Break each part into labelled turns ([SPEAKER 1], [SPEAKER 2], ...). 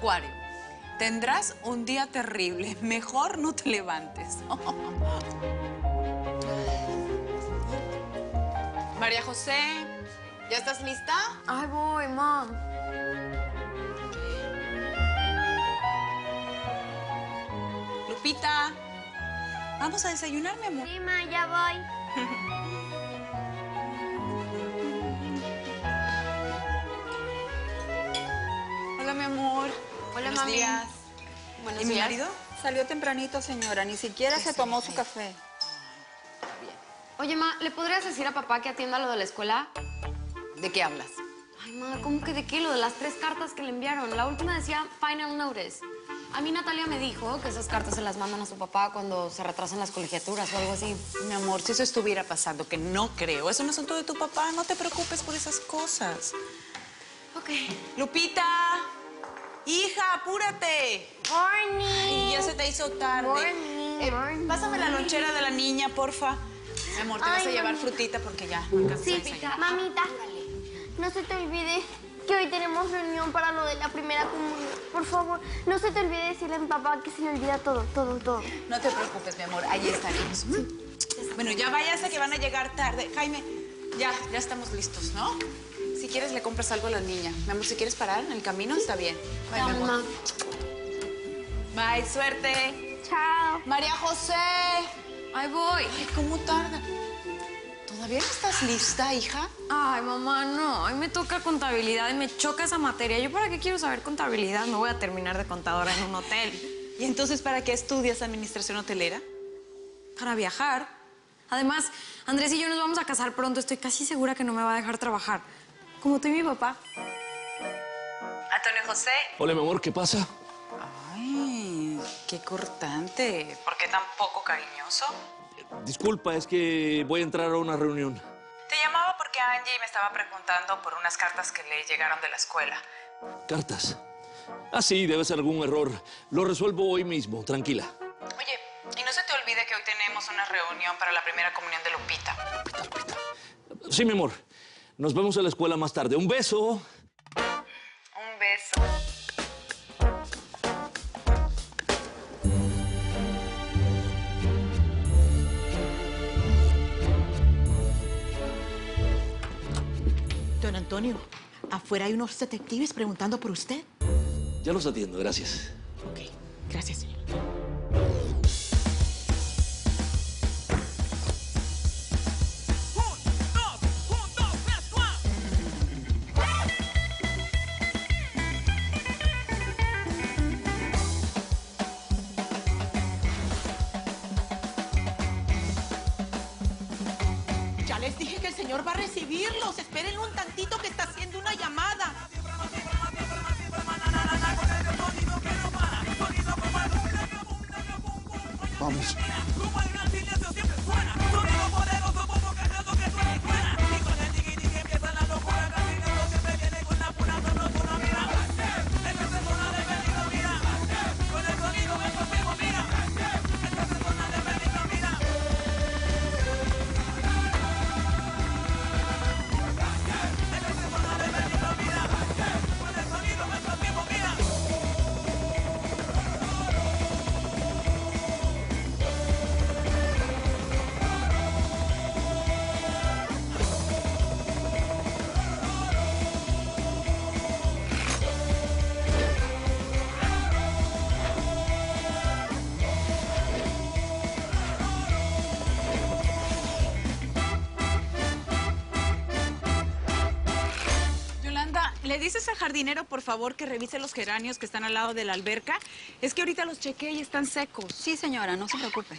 [SPEAKER 1] Acuario, tendrás un día terrible. Mejor no te levantes. María José, ¿ya estás lista?
[SPEAKER 2] Ay, voy, Mom.
[SPEAKER 1] Lupita, vamos a desayunar, mi amor.
[SPEAKER 2] Sí, ma, ya voy.
[SPEAKER 1] Hola, mi amor.
[SPEAKER 2] Hola,
[SPEAKER 1] Buenos
[SPEAKER 2] mami.
[SPEAKER 1] días.
[SPEAKER 2] Buenos
[SPEAKER 1] ¿Y mi
[SPEAKER 2] días.
[SPEAKER 1] marido?
[SPEAKER 3] Salió tempranito, señora. Ni siquiera se tomó su café.
[SPEAKER 2] Oye, ma, ¿le podrías decir a papá que atienda lo de la escuela?
[SPEAKER 1] ¿De qué hablas?
[SPEAKER 2] Ay, ma, ¿cómo que de qué? Lo de las 3 cartas que le enviaron. La última decía Final Notice. A mí Natalia me dijo que esas cartas se las mandan a su papá cuando se retrasan las colegiaturas o algo así.
[SPEAKER 1] Mi amor, si eso estuviera pasando, que no creo, es un asunto de tu papá, no te preocupes por esas cosas.
[SPEAKER 2] Ok.
[SPEAKER 1] Lupita, hija, apúrate.
[SPEAKER 2] Morning.
[SPEAKER 1] Ay, ya se te hizo tarde.
[SPEAKER 2] Morning.
[SPEAKER 1] Pásame la lonchera de la niña, porfa. Mi amor, te vas a llevar frutita porque ya no alcanzas a desayunar.
[SPEAKER 4] Mamita, no se te olvide que hoy tenemos reunión para lo de la primera comunión. Por favor, no se te olvide decirle a mi papá que se le olvida todo.
[SPEAKER 1] No te preocupes, mi amor, ahí estaremos. Bueno, ya váyase que van a llegar tarde. Jaime, ya estamos listos, ¿no? Si quieres le compras algo a la niña. Mi amor, si quieres parar en el camino, está bien. Bye, mi amor. Bye, suerte.
[SPEAKER 4] Chao.
[SPEAKER 1] María José.
[SPEAKER 2] Ahí voy.
[SPEAKER 1] Ay, ¿cómo tarda? ¿Todavía no estás lista, hija?
[SPEAKER 2] Ay, mamá, no. Hoy me toca contabilidad y me choca esa materia. ¿Yo para qué quiero saber contabilidad? No voy a terminar de contadora en un hotel.
[SPEAKER 1] ¿Y entonces para qué estudias administración hotelera?
[SPEAKER 2] Para viajar. Además, Andrés y yo nos vamos a casar pronto. Estoy casi segura que no me va a dejar trabajar. Como tú y mi papá.
[SPEAKER 1] Antonio José.
[SPEAKER 5] Hola, mi amor, ¿qué pasa?
[SPEAKER 1] Ay, qué cortante. ¿Por qué tan poco cariñoso?
[SPEAKER 5] Disculpa, es que voy a entrar a una reunión.
[SPEAKER 1] Te llamaba porque Angie me estaba preguntando por unas cartas que le llegaron de la escuela.
[SPEAKER 5] ¿Cartas? Ah, sí, debe ser algún error. Lo resuelvo hoy mismo, tranquila.
[SPEAKER 1] Oye, y no se te olvide que hoy tenemos una reunión para la primera comunión de Lupita.
[SPEAKER 5] Lupita. Sí, mi amor. Nos vemos en la escuela más tarde. Un beso.
[SPEAKER 1] Un beso.
[SPEAKER 6] Don Antonio, afuera hay unos detectives preguntando por usted.
[SPEAKER 5] Ya los atiendo, gracias.
[SPEAKER 6] Ok, gracias, señor. Ya les dije que el señor va a recibirlos. Esperen un tantito que está haciendo una llamada.
[SPEAKER 7] Vamos.
[SPEAKER 1] ¿Le dices al jardinero, por favor, que revise los geranios que están al lado de la alberca? Es que ahorita los chequé y están secos.
[SPEAKER 3] Sí, señora, no se preocupe.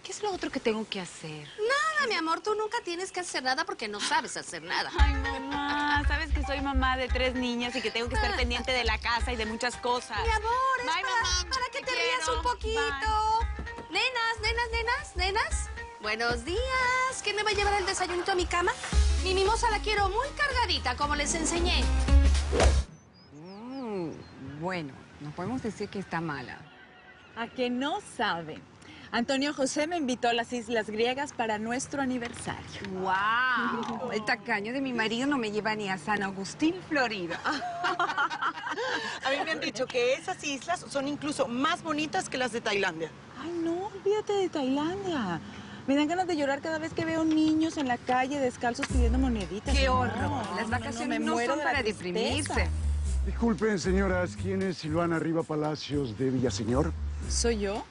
[SPEAKER 1] ¿Qué es lo otro que tengo que hacer?
[SPEAKER 8] Nada, mi amor, tú nunca tienes que hacer nada porque no sabes hacer nada.
[SPEAKER 1] Ay, mamá, sabes que soy mamá de 3 niñas y que tengo que estar pendiente de la casa y de muchas cosas.
[SPEAKER 8] Mi amor, es
[SPEAKER 1] Bye, mamá,
[SPEAKER 8] para que te
[SPEAKER 1] quiero.
[SPEAKER 8] rías un poquito. Nenas. Buenos días. ¿Quién me va a llevar el desayunito a mi cama? Mi mimosa la quiero muy cargadita, como les enseñé.
[SPEAKER 9] Bueno, no podemos decir que está mala.
[SPEAKER 10] ¿A que no saben?
[SPEAKER 3] Antonio José me invitó a las Islas Griegas para nuestro aniversario.
[SPEAKER 7] ¡Wow! El tacaño de mi marido no me lleva ni a San Agustín, Florida.
[SPEAKER 6] A mí me han dicho que esas islas son incluso más bonitas que las de Tailandia.
[SPEAKER 3] Ay, no, olvídate de Tailandia. Me dan ganas de llorar cada vez que veo niños en la calle descalzos pidiendo moneditas.
[SPEAKER 7] ¡Qué
[SPEAKER 3] No,
[SPEAKER 7] horror! Las vacaciones
[SPEAKER 3] me
[SPEAKER 7] no
[SPEAKER 3] muero
[SPEAKER 7] son
[SPEAKER 3] de la
[SPEAKER 7] para
[SPEAKER 3] tristeza.
[SPEAKER 7] deprimirse.
[SPEAKER 9] Disculpen, señoras, ¿quién es Silvana Riva Palacios de Villaseñor?
[SPEAKER 3] ¿Soy yo?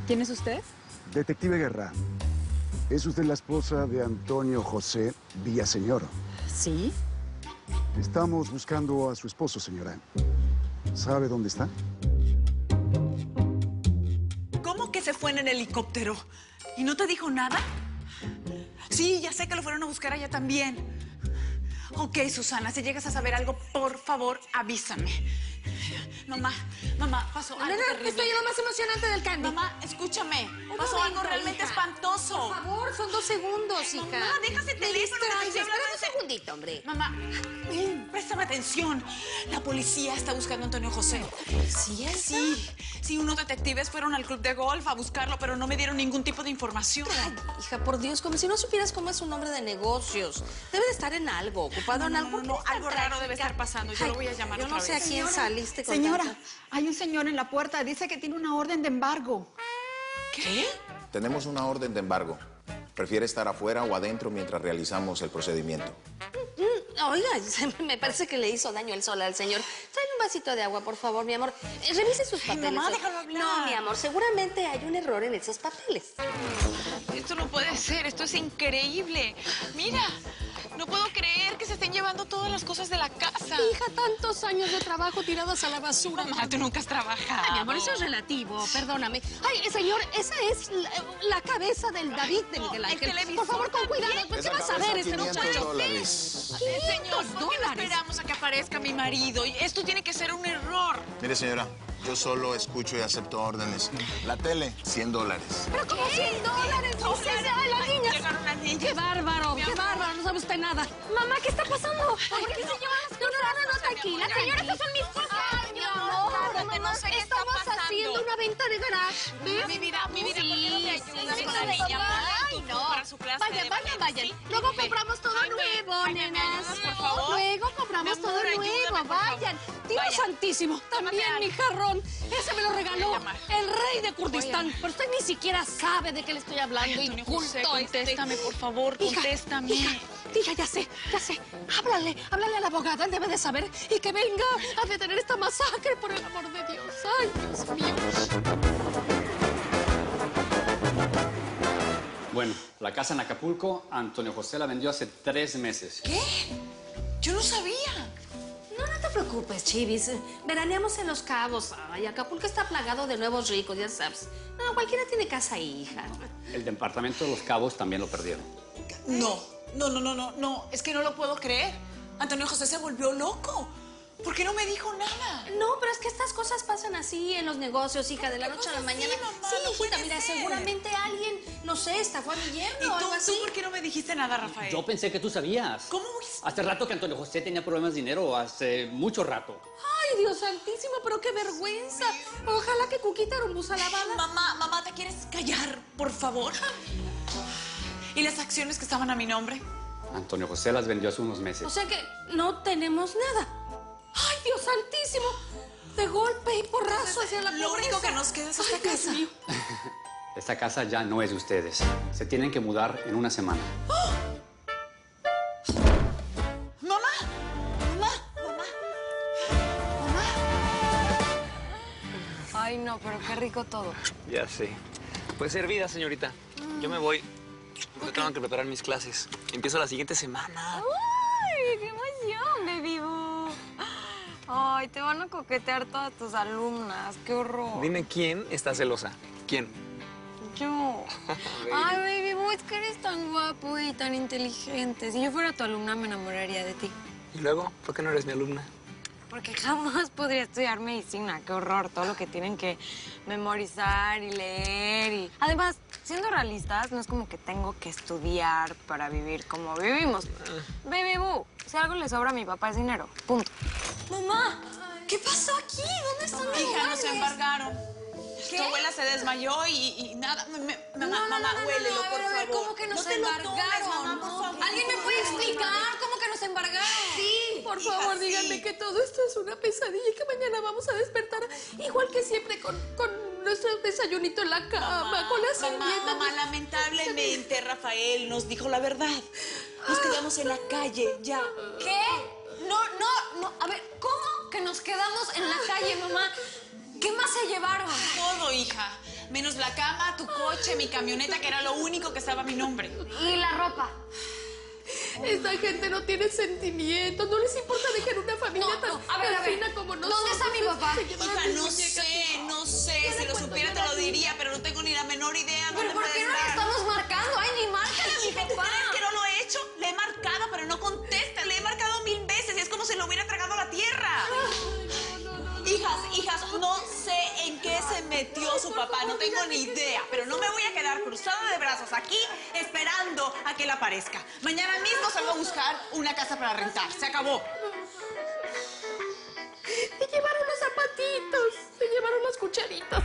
[SPEAKER 3] ¿Quién es usted?
[SPEAKER 9] Detective Guerra. ¿Es usted la esposa de Antonio José Villaseñor?
[SPEAKER 3] Sí.
[SPEAKER 9] Estamos buscando a su esposo, señora. ¿Sabe dónde está?
[SPEAKER 1] ¿Cómo que se fue en el helicóptero? ¿Y no te dijo nada? Sí, ya sé que lo fueron a buscar allá también. Ok, Susana, si llegas a saber algo, por favor, avísame. Mamá, pasó algo terrible.
[SPEAKER 8] Estoy lo más emocionante del candy.
[SPEAKER 1] Mamá, escúchame.
[SPEAKER 8] Un
[SPEAKER 1] Pasó
[SPEAKER 8] momento,
[SPEAKER 1] algo realmente
[SPEAKER 8] hija.
[SPEAKER 1] espantoso.
[SPEAKER 8] Por favor, son 2 segundos, hija.
[SPEAKER 1] Mamá, deja ese teléfono que te estoy hablando
[SPEAKER 8] Espera un segundito, hombre.
[SPEAKER 1] Mamá, préstame atención. La policía está buscando a Antonio José.
[SPEAKER 8] ¿Sí es?
[SPEAKER 1] Sí, unos detectives fueron al club de golf a buscarlo, pero no me dieron ningún tipo de información.
[SPEAKER 8] Ay, hija, por Dios, como si no supieras cómo es un hombre de negocios. Debe de estar en algo, ocupado en algo.
[SPEAKER 1] No, algo raro debe estar pasando. Yo lo voy a llamar
[SPEAKER 8] Yo
[SPEAKER 1] otra
[SPEAKER 8] no sé
[SPEAKER 1] vez.
[SPEAKER 8] a quién saliste con
[SPEAKER 3] Señora,
[SPEAKER 8] tanto.
[SPEAKER 3] hay un señor en la puerta. Dice que tiene una orden de embargo.
[SPEAKER 1] ¿Qué?
[SPEAKER 10] Tenemos una orden de embargo. ¿Prefiere estar afuera o adentro mientras realizamos el procedimiento?
[SPEAKER 8] Oiga, me parece que le hizo daño el sol al señor. Tráele un vasito de agua, por favor, mi amor. Revise sus papeles.
[SPEAKER 1] mamá, déjalo hablar.
[SPEAKER 8] No, mi amor, seguramente hay un error en esos papeles.
[SPEAKER 1] Esto no puede ser, esto es increíble. Mira, no puedo creer que se estén llevando todas las cosas de la casa.
[SPEAKER 8] Hija, tantos años de trabajo tirados a la basura.
[SPEAKER 1] Mamá, tú nunca has trabajado.
[SPEAKER 8] Ay, mi amor, eso es relativo, perdóname. Ay, señor, esa es la cabeza del David de Miguel Ángel.
[SPEAKER 1] televisor
[SPEAKER 8] Por favor, con cuidado. ¿Qué vas a ver este muchacho?
[SPEAKER 1] Señor, ¿por qué no esperamos a que aparezca mi marido? Esto tiene que ser un error.
[SPEAKER 10] Mire, señora, yo solo escucho y acepto órdenes. La tele, $100.
[SPEAKER 8] ¿Pero cómo $100? O sea, la niña.
[SPEAKER 1] Llegaron las niñas.
[SPEAKER 8] ¡Qué bárbaro! ¡Qué bárbaro! No sabe usted nada.
[SPEAKER 2] Mamá, ¿qué está pasando?
[SPEAKER 8] ¿Por qué se llevan las cosas? No, tranquila, señora, estas son mis cosas.
[SPEAKER 1] Ay, mi amor, cállate, no sé qué está
[SPEAKER 8] Estamos
[SPEAKER 1] pasando.
[SPEAKER 8] haciendo una venta de garage. ¿Ves?
[SPEAKER 1] Mi vida, ¿por qué no me ayudas
[SPEAKER 8] sí,
[SPEAKER 1] con la
[SPEAKER 8] sí,
[SPEAKER 1] niña?
[SPEAKER 8] sí.
[SPEAKER 1] Ay, no. Para su clase de ballet.
[SPEAKER 8] Vayan.
[SPEAKER 1] Sí,
[SPEAKER 8] Luego
[SPEAKER 1] ve.
[SPEAKER 8] compramos todo
[SPEAKER 1] Jaime,
[SPEAKER 8] nuevo,
[SPEAKER 1] Jaime, ¿me
[SPEAKER 8] nenas.
[SPEAKER 1] ayudas, por favor?
[SPEAKER 8] Luego compramos
[SPEAKER 1] Mi
[SPEAKER 8] todo
[SPEAKER 1] amor,
[SPEAKER 8] nuevo.
[SPEAKER 1] ayúdame, por favor.
[SPEAKER 8] Vayan. Dios
[SPEAKER 1] Vaya.
[SPEAKER 8] santísimo. También
[SPEAKER 1] Tómate
[SPEAKER 8] mi jarrón. Ese me lo regaló
[SPEAKER 1] Voy a llamar.
[SPEAKER 8] el rey de Kurdistán. Pero usted ni siquiera sabe de qué le estoy hablando.
[SPEAKER 1] Antonio José,
[SPEAKER 8] Inculto
[SPEAKER 1] contéstame, por favor,
[SPEAKER 8] Hija,
[SPEAKER 1] contéstame.
[SPEAKER 8] Hija, ya sé. Háblale a la abogada, él debe de saber y que venga a detener esta masacre, por el amor de Dios. Ay, Dios mío.
[SPEAKER 11] Bueno, la casa en Acapulco, Antonio José la vendió hace 3 meses.
[SPEAKER 1] ¿Qué? Yo no sabía.
[SPEAKER 8] No te preocupes, Chivis. Veraneamos en Los Cabos. Ay, Acapulco está plagado de nuevos ricos, ya sabes. No, cualquiera tiene casa ahí, hija.
[SPEAKER 11] El departamento de Los Cabos también lo perdieron.
[SPEAKER 1] No, es que no lo puedo creer. Antonio José se volvió loco. ¿Por qué no me dijo nada?
[SPEAKER 8] No, pero es que estas cosas pasan así en los negocios, hija, de la noche a la mañana.
[SPEAKER 1] mamá?
[SPEAKER 8] Sí,
[SPEAKER 1] No
[SPEAKER 8] hijita,
[SPEAKER 1] puede
[SPEAKER 8] mira,
[SPEAKER 1] ser.
[SPEAKER 8] seguramente alguien, no sé, estafó a mi yerno
[SPEAKER 1] ¿Y
[SPEAKER 8] o
[SPEAKER 1] tú,
[SPEAKER 8] algo así.
[SPEAKER 1] por qué no me dijiste nada, Rafael?
[SPEAKER 11] Yo pensé que tú sabías.
[SPEAKER 1] ¿Cómo es?
[SPEAKER 11] Hace rato que Antonio José tenía problemas de dinero, hace mucho rato.
[SPEAKER 8] Ay, Dios santísimo, pero qué vergüenza. Ojalá que Cuquita era un bus a la bala.
[SPEAKER 1] Mamá, ¿te quieres callar, por favor? ¿Y las acciones que estaban a mi nombre?
[SPEAKER 11] Antonio José las vendió hace unos meses.
[SPEAKER 8] O sea que no tenemos nada. ¡Ay, Dios santísimo! De golpe y porrazo hacia la pobreza.
[SPEAKER 1] Lo único que nos queda es esta
[SPEAKER 8] Ay, Dios
[SPEAKER 1] casa.
[SPEAKER 8] mío.
[SPEAKER 11] Esta casa ya no es de ustedes. Se tienen que mudar en una semana.
[SPEAKER 2] Ay, no, pero qué rico todo.
[SPEAKER 12] Ya sé. Pues servida, señorita. Yo me voy. Porque tengo que preparar mis clases. Empiezo la siguiente semana.
[SPEAKER 2] ¡Ay, qué emoción, baby boo! Ay, te van a coquetear todas tus alumnas. ¡Qué horror!
[SPEAKER 12] Dime quién está celosa. ¿Quién?
[SPEAKER 2] Yo. Ay, baby boo, es que eres tan guapo y tan inteligente. Si yo fuera tu alumna, me enamoraría de ti.
[SPEAKER 12] ¿Y luego? ¿Por qué no eres mi alumna?
[SPEAKER 2] Porque jamás podría estudiar medicina. Qué horror, todo lo que tienen que memorizar y leer. Y... Además, siendo realistas, no es como que tengo que estudiar para vivir como vivimos. Baby boo, si algo le sobra a mi papá es dinero. Punto.
[SPEAKER 8] Mamá, ¿qué pasó aquí? ¿Dónde están los
[SPEAKER 1] Hija, nos
[SPEAKER 8] lugares?
[SPEAKER 1] embargaron. Tu abuela se desmayó y nada. Mamá, huélelo, por favor.
[SPEAKER 2] A ver, ¿cómo que nos embargaron?
[SPEAKER 1] Mamá, por favor.
[SPEAKER 2] ¿Alguien me puede explicar cómo que nos embargaron?
[SPEAKER 1] Sí.
[SPEAKER 13] Por favor, díganme que todo esto es una pesadilla y que mañana vamos a despertar igual que siempre con nuestro desayunito en la cama, con la sirvienta.
[SPEAKER 6] Mamá, lamentablemente Rafael nos dijo la verdad. Nos quedamos en la calle, ya.
[SPEAKER 2] ¿Qué? No. A ver, ¿cómo que nos quedamos en la calle, mamá? ¿Qué más se llevaron?
[SPEAKER 1] Todo, hija. Menos la cama, tu coche, mi camioneta, que era lo único que estaba a mi nombre.
[SPEAKER 2] ¿Y la ropa?
[SPEAKER 13] Esta gente no tiene sentimientos, no les importa dejar una familia tan fina como nosotros.
[SPEAKER 2] ¿Dónde está mi papá?
[SPEAKER 6] Hija, no sé. Si lo supiera te lo diría, pero no tengo ni la menor idea.
[SPEAKER 2] ¿Pero por qué no le estamos marcando? ¡Ay, ni márcale a mi papá!
[SPEAKER 6] ¿Tú crees que no lo he hecho? Le he marcado, pero no contesta. Le he marcado 1000 veces y es como si lo hubiera tragado a la tierra. Hijas, no sé en qué se metió su papá, no tengo ni idea, pero no me voy a quedar cruzada de brazos aquí esperando a que él aparezca. Mañana mismo salgo a buscar una casa para rentar, se acabó.
[SPEAKER 13] Se llevaron los zapatitos, se llevaron las cucharitas.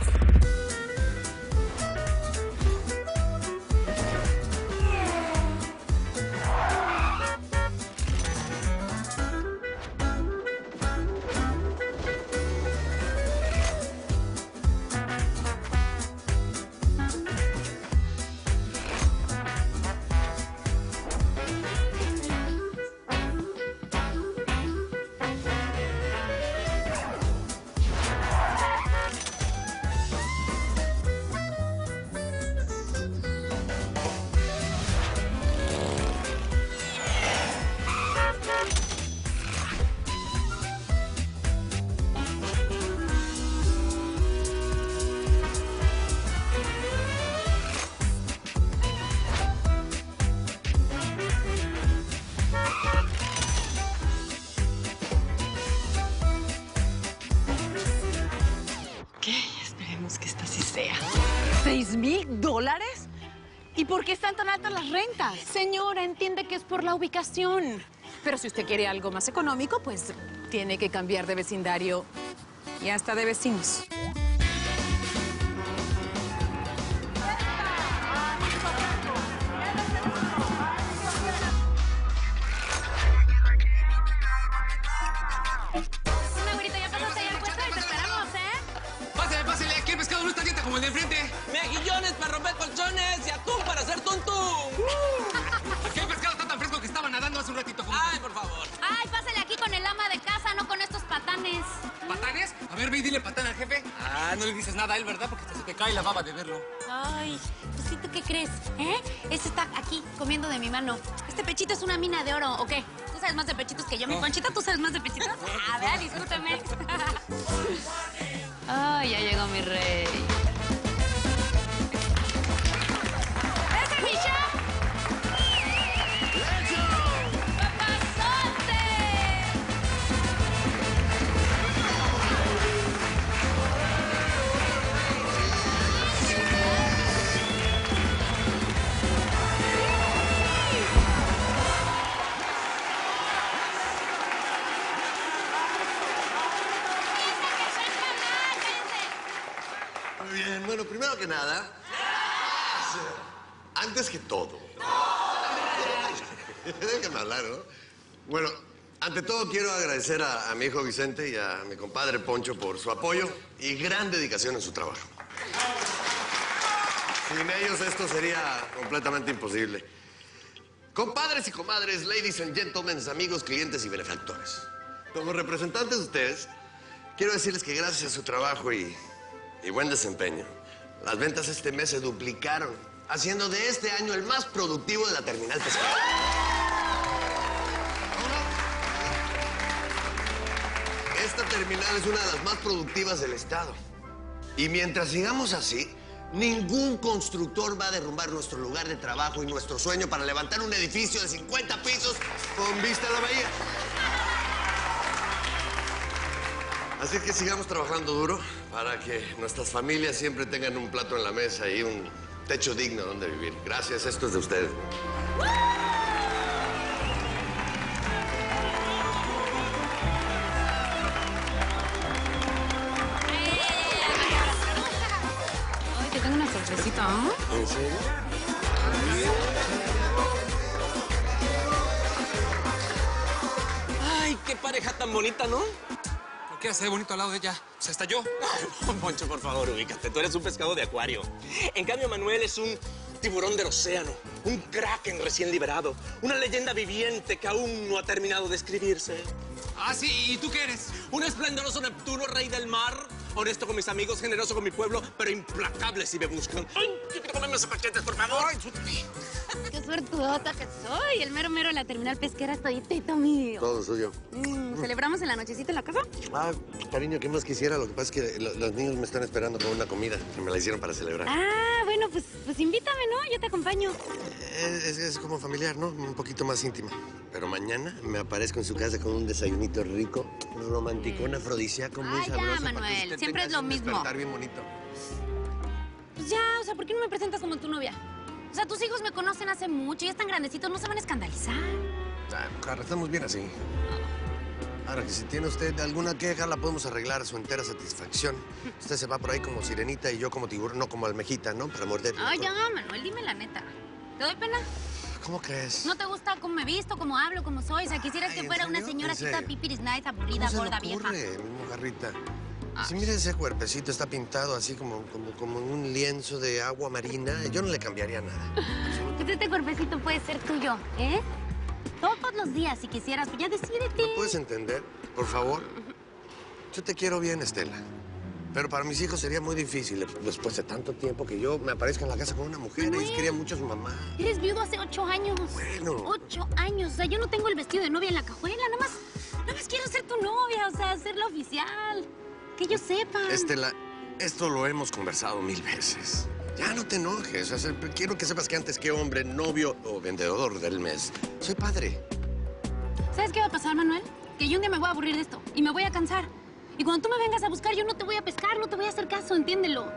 [SPEAKER 1] Esperemos que esta sí sea.
[SPEAKER 7] ¿$6,000? ¿Y por qué están tan altas las rentas?
[SPEAKER 8] Señora, entiende que es por la ubicación.
[SPEAKER 7] Pero si usted quiere algo más económico, pues tiene que cambiar de vecindario y hasta de vecinos.
[SPEAKER 12] Pásale, aquí el pescado no está dieta como el de enfrente.
[SPEAKER 14] Mejillones para romper colchones y atún para hacer tuntún.
[SPEAKER 12] Aquí el pescado está tan fresco que estaba nadando hace un ratito.
[SPEAKER 14] Ay, por favor.
[SPEAKER 15] Ay, pásale aquí con el ama de casa, no con estos patanes.
[SPEAKER 12] ¿Patanes? A ver, ve y dile patán al jefe. Ah, no le dices nada a él, ¿verdad? Porque hasta se te cae la baba de verlo.
[SPEAKER 15] Ay, pues ¿sí tú qué crees? Ese está aquí comiendo de mi mano. ¿Este pechito es una mina de oro o qué? ¿Tú sabes más de pechitos que yo, mi Conchita? ¿Tú sabes más de pechitos? A ver, discúlpeme. Ay, ya llegó mi rey. ¡Ese es mi chef! ¡Papazote!
[SPEAKER 16] Muy bien, bueno, primero que nada, antes que todo, déjenme hablar, ¿no? Bueno, ante todo quiero agradecer a mi hijo Vicente y a mi compadre Poncho por su apoyo y gran dedicación en su trabajo. Sin ellos esto sería completamente imposible. Compadres y comadres, ladies and gentlemen, amigos, clientes y benefactores. Como representantes de ustedes, quiero decirles que gracias a su trabajo y buen desempeño, las ventas este mes se duplicaron, haciendo de este año el más productivo de la terminal pesquera. Esta terminal es una de las más productivas del estado. Y mientras sigamos así, ningún constructor va a derrumbar nuestro lugar de trabajo y nuestro sueño para levantar un edificio de 50 pisos con vista a la bahía. Así que sigamos trabajando duro para que nuestras familias siempre tengan un plato en la mesa y un techo digno donde vivir. Gracias, esto es de ustedes.
[SPEAKER 15] gusta.
[SPEAKER 16] ¿En serio?
[SPEAKER 14] Ay, qué pareja tan bonita, ¿no?
[SPEAKER 12] ¿Por qué hace bonito al lado de ella? O sea, hasta yo.
[SPEAKER 14] Poncho, por favor, ubícate. Tú eres un pescado de acuario. En cambio, Manuel es un tiburón del océano, un kraken recién liberado, una leyenda viviente que aún no ha terminado de escribirse.
[SPEAKER 12] Ah, sí, ¿y tú qué eres?
[SPEAKER 14] Un esplendoroso Neptuno, rey del mar, honesto con mis amigos, generoso con mi pueblo, pero implacable si me buscan. ¡Ay, yo quiero comerme esos paquetes, por favor!
[SPEAKER 15] Qué suertudota que soy. El mero mero de la terminal pesquera es toditito mío.
[SPEAKER 16] Todo suyo.
[SPEAKER 15] ¿Celebramos en la nochecita en la casa?
[SPEAKER 16] Ah, cariño, ¿qué más quisiera? Lo que pasa es que los niños me están esperando con una comida que me la hicieron para celebrar.
[SPEAKER 15] Ah, bueno, pues invítame, ¿no? Yo te acompaño.
[SPEAKER 16] Es como familiar, ¿no? Un poquito más íntimo. Pero mañana me aparezco en su casa con un desayunito rico, romántico, un afrodisíaco muy sabroso.
[SPEAKER 15] Ya, Manuel, siempre es lo mismo.
[SPEAKER 16] Despertar bien bonito.
[SPEAKER 15] Pues ya, o sea, ¿por qué no me presentas como tu novia? O sea, tus hijos me conocen hace mucho, ya están grandecitos, no se van a escandalizar.
[SPEAKER 16] Ah, Carla, estamos bien así. Ahora que si tiene usted alguna queja, la podemos arreglar a su entera satisfacción. Usted se va por ahí como sirenita y yo como tiburón, no como almejita, ¿no? Para morder.
[SPEAKER 15] Ay, ya, Manuel, dime la neta. ¿Te doy pena?
[SPEAKER 16] ¿Cómo crees?
[SPEAKER 15] ¿No te gusta cómo me visto, cómo hablo, cómo soy? O sea, quisieras que fuera una señora así toda pipiris nice, aburrida, gorda, vieja.
[SPEAKER 16] ¿Cómo se le ocurre, mi mojarrita? Si mira ese cuerpecito, está pintado así como en un lienzo de agua marina. Yo no le cambiaría nada.
[SPEAKER 15] Pues este cuerpecito puede ser tuyo, ¿eh? Todos los días, si quisieras, pues ya decídete.
[SPEAKER 16] ¿Me puedes entender, por favor? Yo te quiero bien, Estela. Pero para mis hijos sería muy difícil, después de tanto tiempo, que yo me aparezca en la casa con una mujer. Ellos querían mucho a su mamá.
[SPEAKER 15] Eres viudo hace 8 años.
[SPEAKER 16] Bueno.
[SPEAKER 15] 8 años. O sea, yo no tengo el vestido de novia en la cajuela. Nada más quiero ser tu novia, o sea, hacerlo oficial. Que ellos sepan.
[SPEAKER 16] Estela, esto lo hemos conversado 1000 veces. Ya no te enojes. O sea, quiero que sepas que antes que hombre, novio o vendedor del mes, soy padre.
[SPEAKER 15] ¿Sabes qué va a pasar, Manuel? Que yo un día me voy a aburrir de esto y me voy a cansar. Y cuando tú me vengas a buscar, yo no te voy a pescar, no te voy a hacer caso, entiéndelo.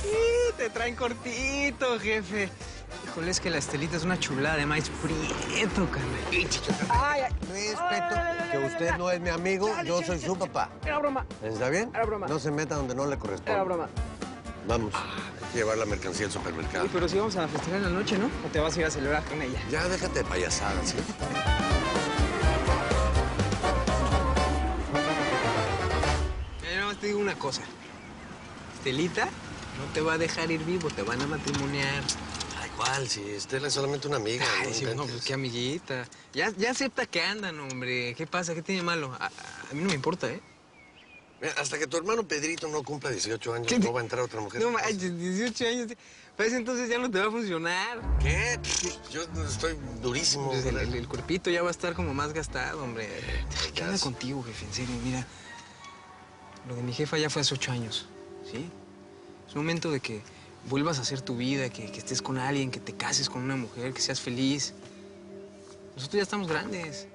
[SPEAKER 12] Sí, te traen cortito, jefe. Híjole, es que la Estelita es una chulada de maíz prieto, carnal.
[SPEAKER 16] Ay, respeto que usted no es mi amigo, yo soy su papá.
[SPEAKER 12] Era broma.
[SPEAKER 16] ¿Está bien?
[SPEAKER 12] Era broma.
[SPEAKER 16] No se meta donde no le corresponde.
[SPEAKER 12] Era broma.
[SPEAKER 16] Vamos, hay que llevar la mercancía al supermercado.
[SPEAKER 12] Pero si vamos a festejar en la noche, ¿no? ¿O te vas a ir a celebrar con ella?
[SPEAKER 16] Ya, déjate de payasadas, ¿sí?
[SPEAKER 12] Yo nada más te digo una cosa. Estelita no te va a dejar ir vivo, te van a matrimoniar.
[SPEAKER 16] Ay, ¿cuál? Si Estela es solamente una amiga.
[SPEAKER 12] Ay,
[SPEAKER 16] no
[SPEAKER 12] sí, no, pues qué amiguita. Ya acepta que andan, hombre. ¿Qué pasa? ¿Qué tiene malo? A mí no me importa, ¿eh?
[SPEAKER 16] Mira, hasta que tu hermano Pedrito no cumpla 18 años, no va a entrar otra mujer.
[SPEAKER 12] No manches, 18 años. Para ese entonces ya no te va a funcionar.
[SPEAKER 16] ¿Qué? Yo estoy durísimo.
[SPEAKER 12] Pues el cuerpito ya va a estar como más gastado, hombre. ¿Qué onda contigo, jefe? En serio, mira. Lo de mi jefa ya fue hace 8 años, ¿sí? Es momento de que vuelvas a hacer tu vida, que estés con alguien, que te cases con una mujer, que seas feliz. Nosotros ya estamos grandes.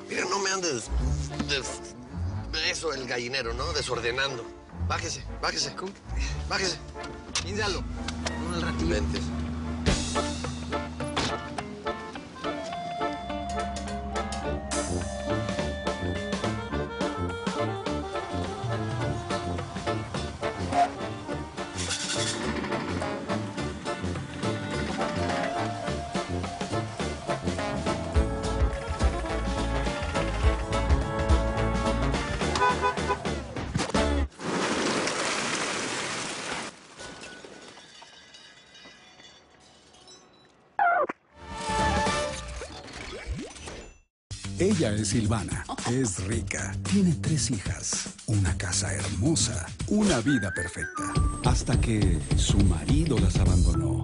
[SPEAKER 16] Mira, no me andes de eso, el gallinero, ¿no? Desordenando. Bájese, bájese.
[SPEAKER 12] ¿Cómo?
[SPEAKER 16] Bájese.
[SPEAKER 12] Piénsalo. Un ratillo.
[SPEAKER 16] Vente.
[SPEAKER 17] Ella es Silvana, es rica, tiene 3 hijas, una casa hermosa, una vida perfecta, hasta que su marido las abandonó.